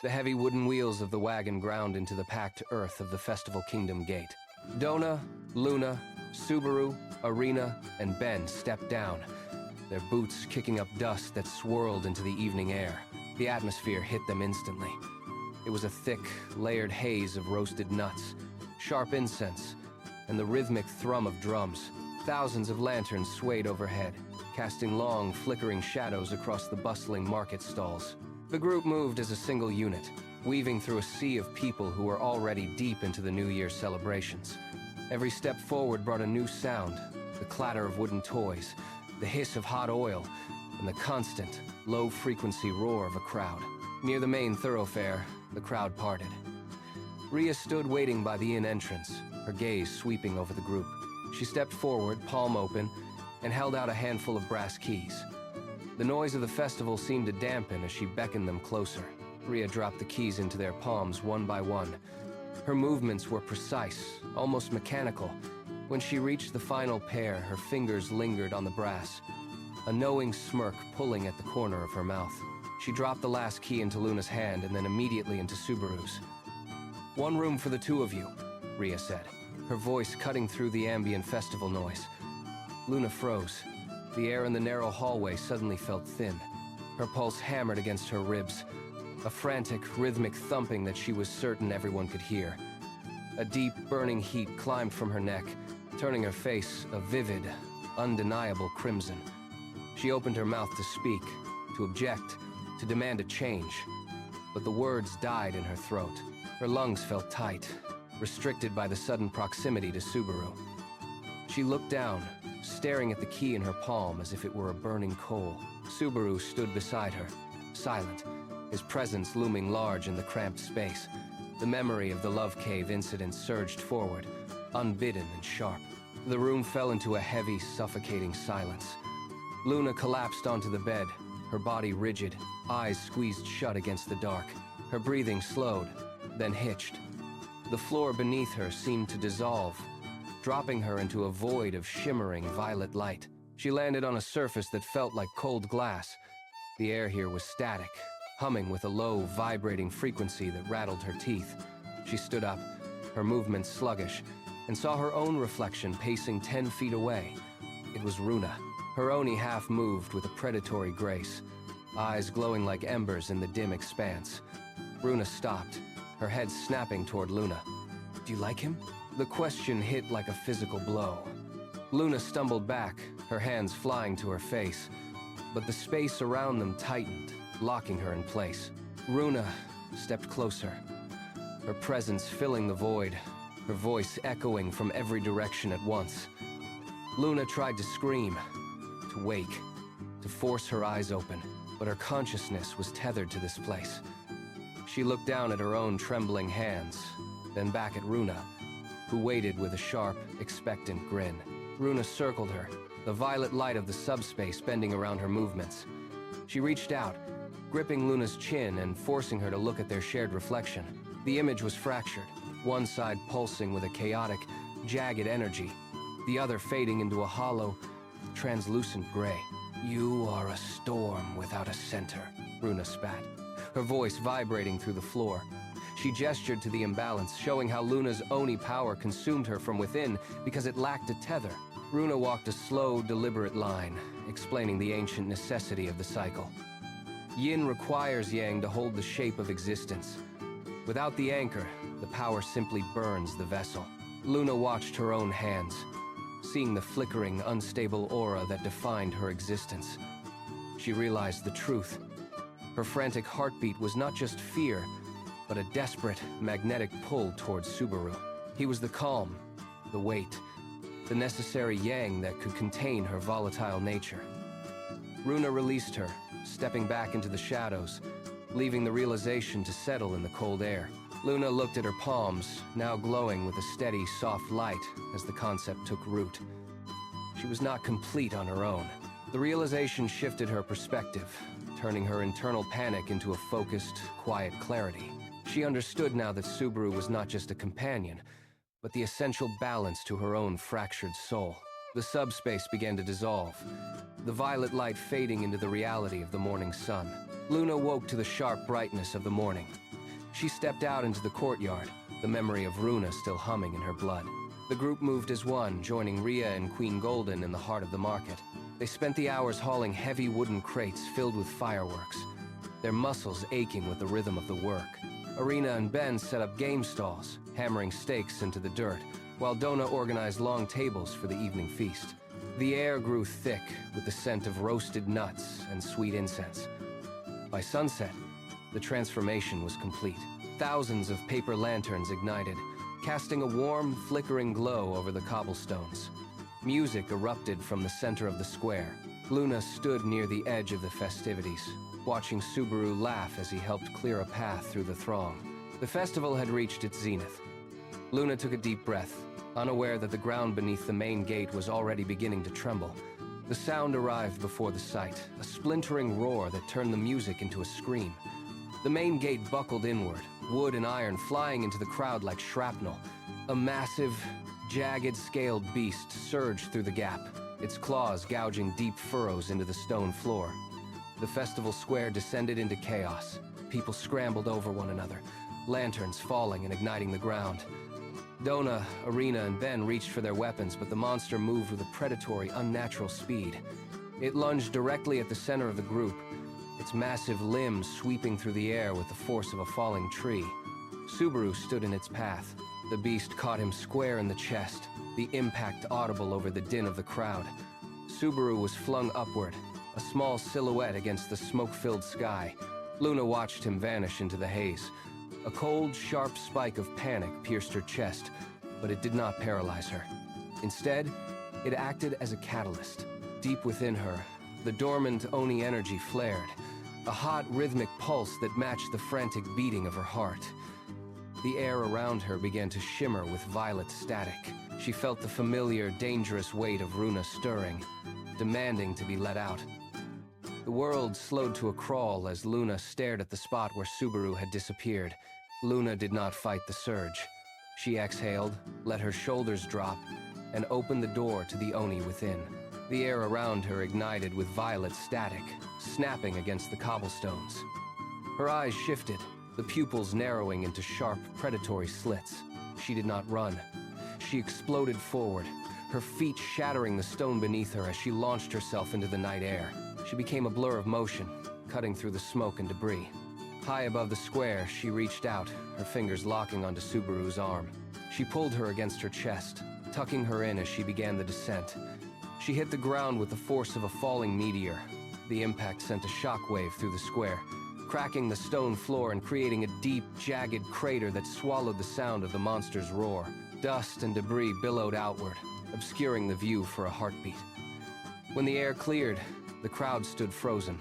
The heavy wooden wheels of the wagon ground into the packed earth of the Festival Kingdom gate. Dona, Luna, Subaru, Arena, and Ben stepped down, their boots kicking up dust that swirled into the evening air. The atmosphere hit them instantly. It was a thick, layered haze of roasted nuts, sharp incense, and the rhythmic thrum of drums. Thousands of lanterns swayed overhead, casting long, flickering shadows across the bustling market stalls. The group moved as a single unit, weaving through a sea of people who were already deep into the New Year celebrations. Every step forward brought a new sound, the clatter of wooden toys, the hiss of hot oil, and the constant, low-frequency roar of a crowd. Near the main thoroughfare, the crowd parted. Rhea stood waiting by the inn entrance, her gaze sweeping over the group. She stepped forward, palm open, and held out a handful of brass keys. The noise of the festival seemed to dampen as she beckoned them closer. Rhea dropped the keys into their palms one by one. Her movements were precise, almost mechanical. When she reached the final pair, her fingers lingered on the brass, a knowing smirk pulling at the corner of her mouth. She dropped the last key into Luna's hand and then immediately into Subaru's. "One room for the two of you," Rhea said, her voice cutting through the ambient festival noise. Luna froze. The air in the narrow hallway suddenly felt thin. Her pulse hammered against her ribs, a frantic, rhythmic thumping that she was certain everyone could hear. A deep, burning heat climbed from her neck, turning her face a vivid, undeniable crimson. She opened her mouth to speak, to object, to demand a change, but the words died in her throat. Her lungs felt tight, restricted by the sudden proximity to Subaru. She looked down, staring at the key in her palm as if it were a burning coal. Subaru stood beside her, silent, his presence looming large in the cramped space. The memory of the Love Cave incident surged forward, unbidden and sharp. The room fell into a heavy, suffocating silence. Luna collapsed onto the bed, her body rigid, eyes squeezed shut against the dark. Her breathing slowed, then hitched. The floor beneath her seemed to dissolve, dropping her into a void of shimmering violet light. She landed on a surface that felt like cold glass. The air here was static, humming with a low, vibrating frequency that rattled her teeth. She stood up, her movements sluggish, and saw her own reflection pacing 10 feet away. It was Runa. Her oni half moved with a predatory grace, eyes glowing like embers in the dim expanse. Runa stopped, her head snapping toward Luna. "Do you like him?" The question hit like a physical blow. Luna stumbled back, her hands flying to her face, but the space around them tightened, locking her in place. Runa stepped closer, her presence filling the void, her voice echoing from every direction at once. Luna tried to scream, to wake, to force her eyes open, but her consciousness was tethered to this place. She looked down at her own trembling hands, then back at Runa, who waited with a sharp, expectant grin. Runa circled her, the violet light of the subspace bending around her movements. She reached out, gripping Luna's chin and forcing her to look at their shared reflection. The image was fractured, one side pulsing with a chaotic, jagged energy, the other fading into a hollow, translucent gray. "You are a storm without a center," Runa spat, her voice vibrating through the floor. She gestured to the imbalance, showing how Luna's oni power consumed her from within because it lacked a tether. Runa walked a slow, deliberate line, explaining the ancient necessity of the cycle. Yin requires Yang to hold the shape of existence. Without the anchor, the power simply burns the vessel. Luna watched her own hands, seeing the flickering, unstable aura that defined her existence. She realized the truth. Her frantic heartbeat was not just fear, but a desperate, magnetic pull towards Subaru. He was the calm, the weight, the necessary yang that could contain her volatile nature. Runa released her, stepping back into the shadows, leaving the realization to settle in the cold air. Luna looked at her palms, now glowing with a steady, soft light as the concept took root. She was not complete on her own. The realization shifted her perspective, turning her internal panic into a focused, quiet clarity. She understood now that Subaru was not just a companion, but the essential balance to her own fractured soul. The subspace began to dissolve, the violet light fading into the reality of the morning sun. Luna woke to the sharp brightness of the morning. She stepped out into the courtyard, the memory of Runa still humming in her blood. The group moved as one, joining Rhea and Queen Golden in the heart of the market. They spent the hours hauling heavy wooden crates filled with fireworks, their muscles aching with the rhythm of the work. Runa and Ben set up game stalls, hammering stakes into the dirt, while Dona organized long tables for the evening feast. The air grew thick with the scent of roasted nuts and sweet incense. By sunset, the transformation was complete. Thousands of paper lanterns ignited, casting a warm, flickering glow over the cobblestones. Music erupted from the center of the square. Luna stood near the edge of the festivities, watching Subaru laugh as he helped clear a path through the throng. The festival had reached its zenith. Luna took a deep breath, unaware that the ground beneath the main gate was already beginning to tremble. The sound arrived before the sight, a splintering roar that turned the music into a scream. The main gate buckled inward, wood and iron flying into the crowd like shrapnel. A massive, jagged, scaled beast surged through the gap, its claws gouging deep furrows into the stone floor. The festival square descended into chaos. People scrambled over one another, lanterns falling and igniting the ground. Dona, Runa, and Ben reached for their weapons, but the monster moved with a predatory, unnatural speed. It lunged directly at the center of the group, its massive limbs sweeping through the air with the force of a falling tree. Subaru stood in its path. The beast caught him square in the chest, the impact audible over the din of the crowd. Subaru was flung upward, a small silhouette against the smoke-filled sky. Luna watched him vanish into the haze. A cold, sharp spike of panic pierced her chest, but it did not paralyze her. Instead, it acted as a catalyst. Deep within her, the dormant Oni energy flared, a hot, rhythmic pulse that matched the frantic beating of her heart. The air around her began to shimmer with violet static. She felt the familiar, dangerous weight of Runa stirring, demanding to be let out. The world slowed to a crawl as Luna stared at the spot where Subaru had disappeared. Luna did not fight the surge. She exhaled, let her shoulders drop, and opened the door to the Oni within. The air around her ignited with violet static, snapping against the cobblestones. Her eyes shifted, the pupils narrowing into sharp, predatory slits. She did not run. She exploded forward, her feet shattering the stone beneath her as she launched herself into the night air. She became a blur of motion, cutting through the smoke and debris. High above the square, she reached out, her fingers locking onto Subaru's arm. She pulled her against her chest, tucking her in as she began the descent. She hit the ground with the force of a falling meteor. The impact sent a shockwave through the square, cracking the stone floor and creating a deep, jagged crater that swallowed the sound of the monster's roar. Dust and debris billowed outward, obscuring the view for a heartbeat. When the air cleared, the crowd stood frozen.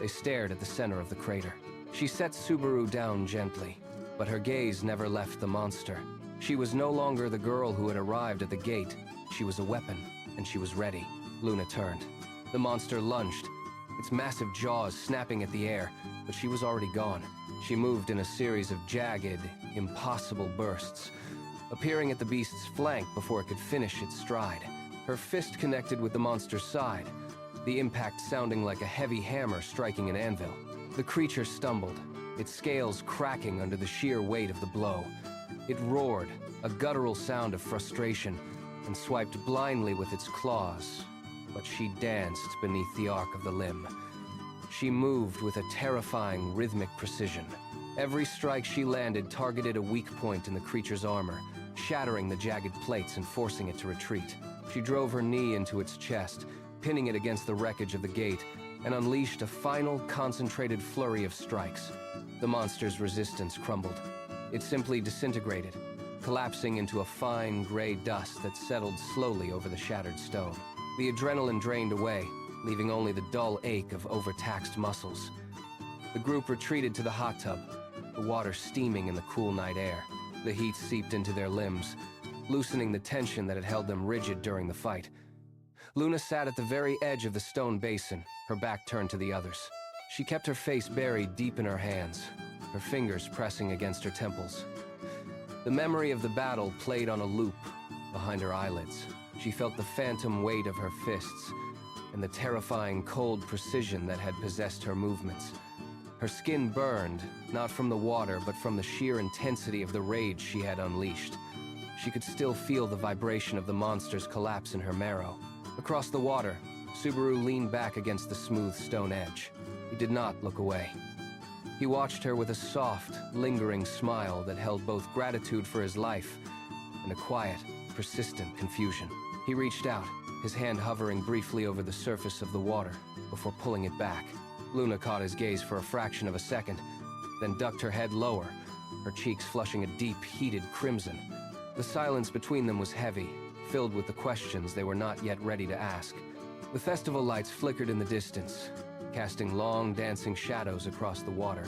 They stared at the center of the crater. She set Subaru down gently, but her gaze never left the monster. She was no longer the girl who had arrived at the gate. She was a weapon, and she was ready. Luna turned. The monster lunged, its massive jaws snapping at the air, but she was already gone. She moved in a series of jagged, impossible bursts, appearing at the beast's flank before it could finish its stride. Her fist connected with the monster's side, the impact sounding like a heavy hammer striking an anvil. The creature stumbled, its scales cracking under the sheer weight of the blow. It roared, a guttural sound of frustration, and swiped blindly with its claws, but she danced beneath the arc of the limb. She moved with a terrifying, rhythmic precision. Every strike she landed targeted a weak point in the creature's armor, shattering the jagged plates and forcing it to retreat. She drove her knee into its chest, pinning it against the wreckage of the gate, and unleashed a final, concentrated flurry of strikes. The monster's resistance crumbled. It simply disintegrated, collapsing into a fine, gray dust that settled slowly over the shattered stone. The adrenaline drained away, leaving only the dull ache of overtaxed muscles. The group retreated to the hot tub, the water steaming in the cool night air. The heat seeped into their limbs, loosening the tension that had held them rigid during the fight. Luna sat at the very edge of the stone basin, her back turned to the others. She kept her face buried deep in her hands, her fingers pressing against her temples. The memory of the battle played on a loop behind her eyelids. She felt the phantom weight of her fists, and the terrifying cold precision that had possessed her movements. Her skin burned, not from the water, but from the sheer intensity of the rage she had unleashed. She could still feel the vibration of the monster's collapse in her marrow. Across the water, Subaru leaned back against the smooth stone edge. He did not look away. He watched her with a soft, lingering smile that held both gratitude for his life and a quiet, persistent confusion. He reached out, his hand hovering briefly over the surface of the water before pulling it back. Luna caught his gaze for a fraction of a second, then ducked her head lower, her cheeks flushing a deep, heated crimson. The silence between them was heavy, filled with the questions they were not yet ready to ask. The festival lights flickered in the distance, casting long, dancing shadows across the water.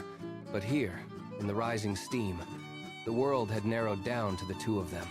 But here, in the rising steam, the world had narrowed down to the two of them.